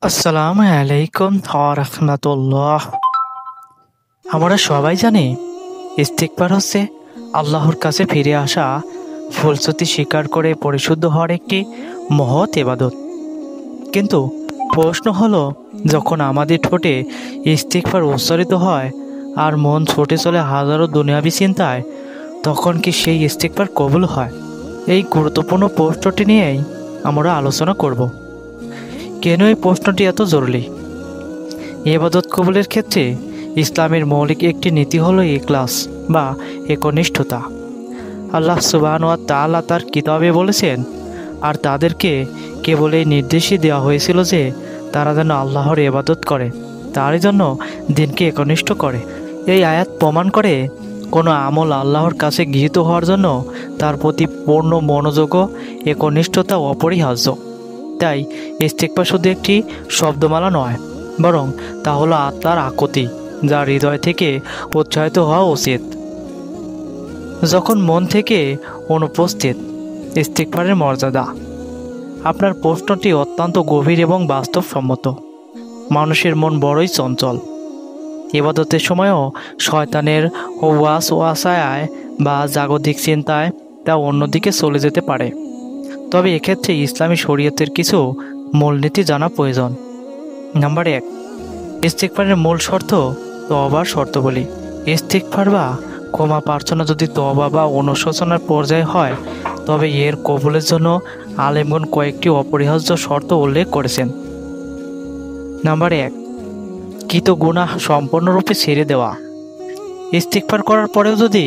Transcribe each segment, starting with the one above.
আসসালামু আলাইকুম ওয়া রাহমাতুল্লাহ। আমরা সবাই জানি ইস্তিগফার হচ্ছে আল্লাহর কাছে ফিরে আসা, ভুলত্রুটি স্বীকার করে পরিশুদ্ধ হওয়ার একটি মহৎ ইবাদত। কিন্তু প্রশ্ন হলো, যখন আমাদের ঠোঁটে ইস্তিগফার উচ্চারিত হয় আর মন ছুটে চলে হাজারো দুনিয়াবি চিন্তায়, তখন কি সেই ইস্তিগফার কবুল হয়? এই গুরুত্বপূর্ণ প্রশ্নটি নিয়েই আমরা আলোচনা করব। কেন এই প্রশ্নটি এত জরুরি? ইবাদত কবুলের ক্ষেত্রে ইসলামের মৌলিক একটি নীতি হলো ইখলাস বা একনিষ্ঠতা। আল্লাহ সুবহানাহু ওয়া তাআলা তার কিতাবে বলেছেন, আর তাদেরকে কেবল এই নির্দেশই দেওয়া হয়েছিল যে তারা যেন আল্লাহর ইবাদত করে, তারই জন্য দিনকে একনিষ্ঠ করে। এই আয়াত প্রমাণ করে কোনো আমল আল্লাহর কাছে গৃহীত হওয়ার জন্য তার প্রতি পূর্ণ মনোযোগ ও একনিষ্ঠতা অপরিহার্য। তাই ইস্তিগফার শুধু একটি শব্দমালা নয়, বরং তা হলো আত্মার আকুতি, যা হৃদয় থেকে উৎসাহিত হওয়া উচিত। যখন মন থেকে অনুপস্থিত, ইস্তিগফারের মর্যাদা। আপনার প্রশ্নটি অত্যন্ত গভীর এবং বাস্তবসম্মত। মানুষের মন বড়ই চঞ্চল। ইবাদতের সময়ও শয়তানের ওয়াসওয়াসায় বা জাগতিক চিন্তায় তা অন্যদিকে চলে যেতে পারে। তবে এক্ষেত্রে ইসলামী শরীয়তের কিছু মূলনীতি জানা প্রয়োজন। নাম্বার 1, ইস্তিগফারের মূল শর্ত তওবার শর্তাবলী। ইস্তিগফার বা ক্ষমা প্রার্থনা যদি তওবা বা অনুশোচনার পর্যায়ে হয়, তবে এর কবুলের জন্য আলেমগণ কয়েকটি অপরিহার্য শর্ত উল্লেখ করেছেন। নাম্বার 1, কৃত গুনাহ সম্পূর্ণরূপে ছেড়ে দেওয়া। ইস্তিগফার করার পরেও যদি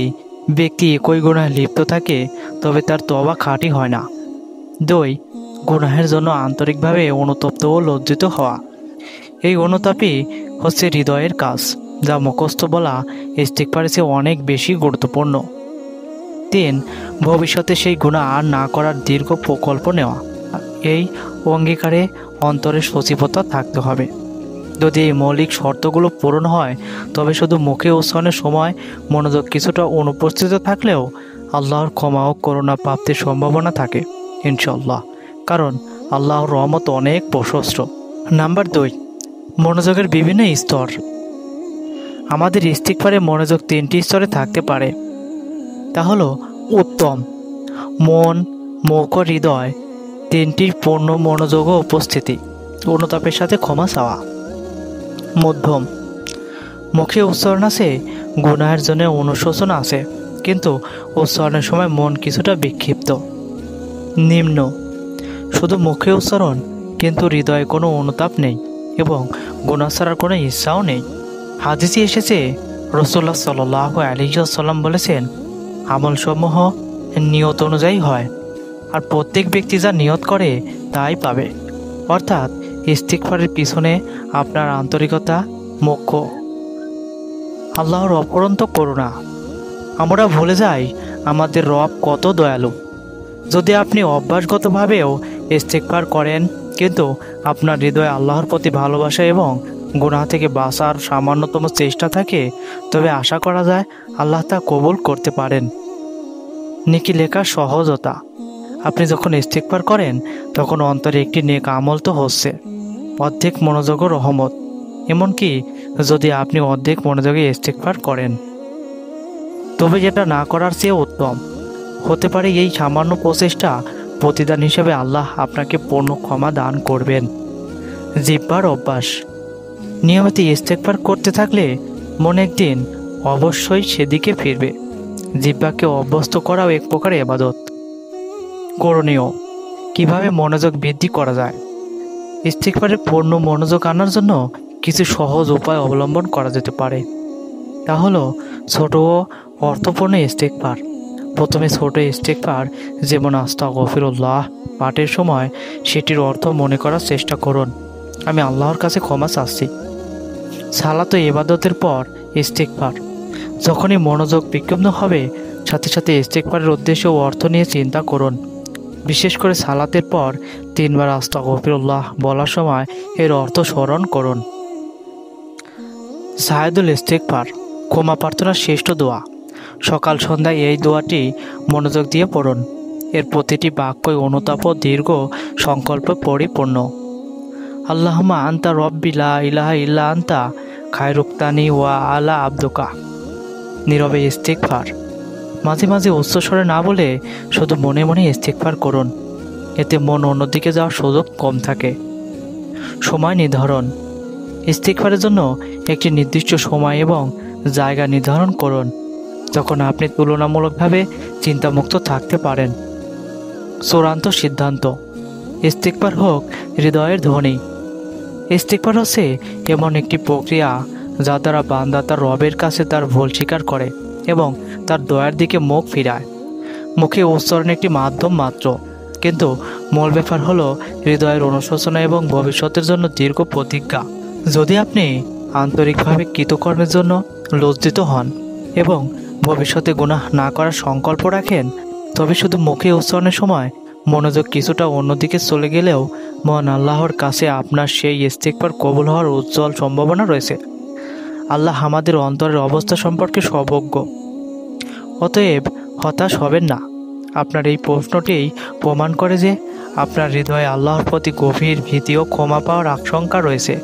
ব্যক্তি একই গুনাহে লিপ্ত থাকে, তবে তার তওবা খাঁটি হয় না। 2, গুনাহের জন্য আন্তরিকভাবে অনুতপ্ত ও লজ্জিত হওয়া। এই অনুতাপই হচ্ছে হৃদয়ের কাজ, যা মুখস্থ বলা ইস্তিগফারের চেয়ে অনেক বেশি গুরুত্বপূর্ণ। 3, ভবিষ্যতে সেই গুনাহ আর না করার দীর্ঘ প্রকল্প নেওয়া। এই অঙ্গীকারে অন্তরে সচেতনতা থাকতে হবে। যদি এই মৌলিক শর্তগুলো পূরণ হয়, তবে শুধু মুখে উচ্চারণের সময় মনোযোগ কিছুটা অনুপস্থিত থাকলেও আল্লাহর ক্ষমা ও করুণা প্রাপ্তির সম্ভাবনা থাকে ইনশাআল্লাহ, কারণ আল্লাহর রহমত অনেক প্রশস্ত। নাম্বার 2, মনোযোগের বিভিন্ন স্তর। আমাদের ইস্তিগফারে মনোযোগ 3টি স্তরে থাকতে পারে। তা হলো উত্তম, মন, মুখ ও হৃদয় 3টির পূর্ণ মনোযোগ ও উপস্থিতি, অনুতাপের সাথে ক্ষমা চাওয়া। মধ্যম, মুখে উচ্চারণ আছে, গুনাহের জন্য অনুশোচনা আছে, কিন্তু উচ্চারণের সময় মন কিছুটা বিক্ষিপ্ত। নিম্ন, শুধু মুখে উচ্চারণ, কিন্তু হৃদয়ে কোনো অনুতাপ নেই এবং গুনাহ ছাড়ার কোনো ইচ্ছাও নেই। হাদিসে এসেছে, রাসূলুল্লাহ সাল্লাল্লাহু আলাইহি ওয়াসাল্লাম বলেছেন, আমলসমূহ নিয়ত অনুযায়ী হয়, আর প্রত্যেক ব্যক্তি যা নিয়ত করে তাই পাবে। অর্থাৎ ইস্তিগফারের পিছনে আপনার আন্তরিকতা মুখ্য। আল্লাহর অপরন্ত করুণা। আমরা ভুলে যাই আমাদের রব কত দয়ালু। যদি আপনি অভ্যাসগতভাবেও ইস্তিগফার করেন, কিন্তু আপনার হৃদয়ে আল্লাহর প্রতি ভালোবাসা এবং গুনাহ থেকে বাঁচার সামান্যতম চেষ্টা থাকে, তবে আশা করা যায় আল্লাহ তা কবুল করতে পারেন। নেকি লেখার সহজতা। আপনি যখন ইস্তিগফার করেন, তখন অন্তরে একটি নেক আমল তো হচ্ছে, অর্ধেক মনোযোগ ও রহমত। এমনকি যদি আপনি অর্ধেক মনোযোগে ইস্তিগফার করেন, তবে যেটা না করার চেয়ে উত্তম হতে পারে। এই সামান্য প্রচেষ্টা প্রতিদান হিসেবে আল্লাহ আপনাকে পূর্ণ ক্ষমা দান করবেন। জিহ্বার অভ্যাস। নিয়মিত ইস্তিগফার করতে থাকলে মন একদিন অবশ্যই সেদিকে ফিরবে। জিহ্বাকে অভ্যস্ত করাও এক প্রকার ইবাদত। করণীয়, কিভাবে মনোযোগ বৃদ্ধি করা যায়? ইস্তিগফারে পূর্ণ মনোযোগ আনার জন্য কিছু সহজ উপায় অবলম্বন করা যেতে পারে। তা হলো ছোট ও অর্থপূর্ণ ইস্তিগফার। প্রথমে ছোট ইস্তিগফার, যেমন আস্তাগফিরুল্লাহ পাঠের সময় সেটির অর্থ মনে করার চেষ্টা করুন, আমি আল্লাহর কাছে ক্ষমা চাচ্ছি। সালাত ও ইবাদতের পর ইস্তিগফার। যখনই মনোযোগ বিক্ষিপ্ত হবে, সাথে সাথে ইস্তিগফারের উদ্দেশ্য ও অর্থ নিয়ে চিন্তা করুন। বিশেষ করে সালাতের পর 3 বার আস্তাগফিরুল্লাহ বলার সময় এর অর্থ স্মরণ করুন। সায়েদুল ইস্তিগফার, ক্ষমা প্রার্থনার শ্রেষ্ঠ দোয়া। সকাল সন্ধ্যায় এই দোয়াটি মনোযোগ দিয়ে পড়ুন। এর প্রতিটি বাক্যই অনুতাপ ও দীর্ঘ সংকল্প পরিপূর্ণ। আল্লাহুম্মা আনতা রব্বি লা ইলাহা ইল্লা আনতা খায়রুক্তানি ওয়া আলা আবদুকা। নীরবে ইস্তিগফার, মাঝে মাঝে উচ্চস্বরে না বলে শুধু মনে মনে ইস্তিগফার করুন। এতে মন অন্যদিকে যাওয়ার সুযোগ কম থাকে। সময় নির্ধারণ, ইস্তিগফারের জন্য একটি নির্দিষ্ট সময় এবং জায়গা নির্ধারণ করুন, তখন আপনি তুলনামূলকভাবে চিন্তামুক্ত থাকতে পারেন। চূড়ান্ত সিদ্ধান্ত, ইস্তিগফার হোক হৃদয়ের ধ্বনি। ইস্তিগফার হচ্ছে এমন একটি প্রক্রিয়া যা দ্বারা বান্দা তার রবের কাছে তার ভুল স্বীকার করে এবং তার দয়ার দিকে মুখ ফিরায়। মুখে উচ্চারণ একটি মাধ্যম মাত্র, কিন্তু মূল ব্যাপার হলো হৃদয়ের অনুশোচনা এবং ভবিষ্যতের জন্য দীর্ঘ প্রতিজ্ঞা। যদি আপনি আন্তরিকভাবে কৃতকর্মের জন্য লজ্জিত হন এবং ভবিষ্যতে গুনাহ না করার সংকল্প রাখেন, তবে শুধু মুখে উচ্চারণের সময় মনোযোগ কিছুটা অন্যদিকে চলে গেলেও মহান আল্লাহর কাছে আপনার সেই ইস্তিগফার কবুল হওয়ার উজ্জ্বল সম্ভাবনা রয়েছে। আল্লাহ আমাদের অন্তরের অবস্থা সম্পর্কে সর্বজ্ঞ, অতএব হতাশ হবেন না। আপনার এই প্রশ্নটিই প্রমাণ করে যে আপনার হৃদয়ে আল্লাহর প্রতি গভীর ভীতি ও ক্ষমা পাওয়ার আশঙ্কা রয়েছে।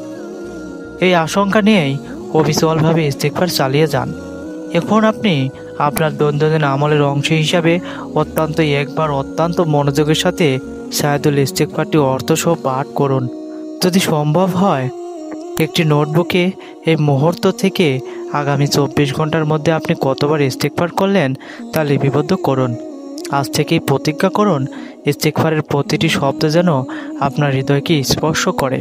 এই আশঙ্কা নিয়েই অবিচলভাবে ইস্তিগফার চালিয়ে যান। এখন আপনি আপনার দৈনন্দিন আমলের অংশ হিসাবে অত্যন্ত মনোযোগের সাথে সাইয়দুল ইস্তিগফারটি অর্থসহ পাঠ করুন। যদি সম্ভব হয় একটি নোটবুকে এই মুহূর্ত থেকে আগামী 24 ঘন্টার মধ্যে আপনি কতবার ইস্তিগফার করলেন তা লিপিবদ্ধ করুন। আজ থেকেই প্রতিজ্ঞা করুন, ইস্তিগফারের প্রতিটি শব্দ যেন আপনার হৃদয়কে স্পর্শ করে।